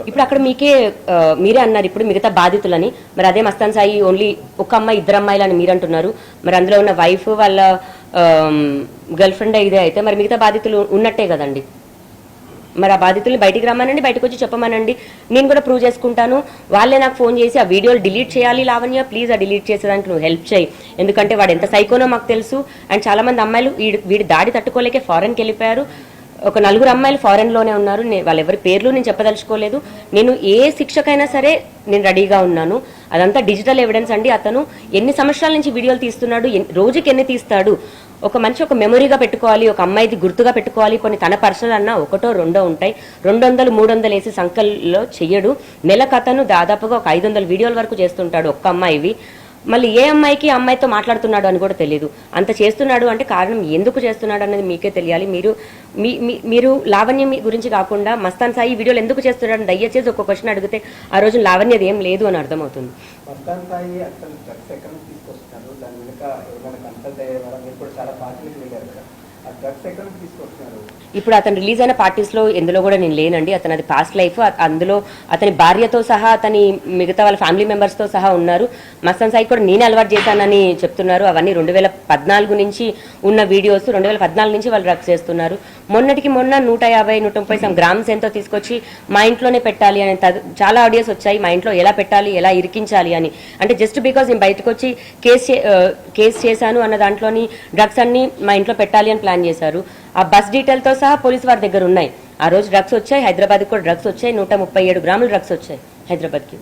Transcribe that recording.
ఇప్పుడు అక్కడ మీరే అన్నారు ఇప్పుడు మిగతా బాధితులని, మరి అదే మస్తాన్ సాయి ఓన్లీ ఒక అమ్మాయి ఇద్దరు అమ్మాయిలు అని మీరు అంటున్నారు. మరి అందులో ఉన్న వైఫ్ వాళ్ళ గర్ల్ ఫ్రెండ్ ఇదే అయితే మరి మిగతా బాధితులు ఉన్నట్టే కదండి. మరి ఆ బాధితుల్ని బయటికి రమ్మనండి, బయటకు వచ్చి చెప్పమనండి, నేను కూడా ప్రూవ్ చేసుకుంటాను. వాళ్ళే నాకు ఫోన్ చేసి ఆ వీడియోలు డిలీట్ చేయాలి లావణ్య, ప్లీజ్ ఆ డిలీట్ చేసేదానికి నువ్వు హెల్ప్ చేయి, ఎందుకంటే వాడు ఎంత సైకోనో మాకు తెలుసు. అండ్ చాలా మంది అమ్మాయిలు వీడి దాడి తట్టుకోలేకే ఫారెన్కి వెళ్ళిపోయారు. ఒక 4 అమ్మాయిలు ఫారెన్లోనే ఉన్నారు. వాళ్ళెవరి పేర్లు నేను చెప్పదలుచుకోలేదు. నేను ఏ శిక్షకైనా సరే నేను రెడీగా ఉన్నాను. అదంతా డిజిటల్ ఎవిడెన్స్ అండి. అతను ఎన్ని సంవత్సరాల నుంచి వీడియోలు తీస్తున్నాడు, రోజుకి ఎన్ని తీస్తాడు, ఒక మనిషి ఒక మెమొరీగా పెట్టుకోవాలి, ఒక అమ్మాయిది గుర్తుగా పెట్టుకోవాలి. కొన్ని తన పర్సనల్ అన్నా 100 2 ఉంటాయి. 200 300 వేసి సంఖ్యలో చెయ్యడు. నెలకు అతను దాదాపుగా ఒక 500 వీడియోల వరకు చేస్తుంటాడు ఒక్క అమ్మాయివి. మళ్ళీ ఏ అమ్మాయికి అమ్మాయితో మాట్లాడుతున్నాడు అని కూడా తెలియదు. అంత చేస్తున్నాడు అంటే కారణం ఎందుకు చేస్తున్నాడు అనేది మీకే తెలియాలి. మీరు లావణ్యం గురించి కాకుండా మస్తాన్ సాయి వీడియోలు ఎందుకు చేస్తున్నాడు దయచేసి ఒక క్వశ్చన్ అడిగితే ఆ రోజు లావణ్యది ఏం లేదు అని అర్థమవుతుంది. మస్తాన్ సాయి అసలు డ్రగ్స్ ఎక్కడ నుంచి తీసుకొస్తున్నారు, దాని వెనుక ఏమైనా కన్సల్ట్ అయ్యేవారా? మీరు కూడా చాలా పార్టీలకు వెళ్ళారు కదా, ఆ డ్రగ్స్ ఎక్కడ నుంచి తీసుకొస్తున్నారు? ఇప్పుడు అతను రిలీజ్ అయిన పార్టీస్లో ఎందులో కూడా నేను లేనండి. అతను అది పాస్ట్ లైఫ్. అందులో అతని భార్యతో సహా అతని మిగతా వాళ్ళ ఫ్యామిలీ మెంబర్స్తో సహా ఉన్నారు. మస్తాన్ సాయి కూడా నేనే అలవాటు చేశానని చెప్తున్నారు. అవన్నీ 2014 నుంచి ఉన్న వీడియోస్. 2014 నుంచి వాళ్ళు డ్రగ్స్ చేస్తున్నారు. మొన్నటికి మొన్న 150 130 గ్రామ్స్ ఎంతో తీసుకొచ్చి మా ఇంట్లోనే పెట్టాలి అని చాలా ఆడియోస్ వచ్చాయి. మా ఇంట్లో ఎలా పెట్టాలి, ఎలా ఇరికించాలి అని. అంటే జస్ట్ బికాజ్ నేను బయటకు వచ్చి కేసు చేశాను అన్న దాంట్లోని డ్రగ్స్ అన్ని మా ఇంట్లో పెట్టాలి అని ప్లాన్ చేశారు. ఆ బస్ డీటెయిల్తో సహా పోలీసు వారి దగ్గర ఉన్నాయి. ఆ రోజు డ్రగ్స్ వచ్చాయి, హైదరాబాద్కి కూడా డ్రగ్స్ వచ్చాయి. 137 గ్రాములు డ్రగ్స్ వచ్చాయి హైదరాబాద్కి.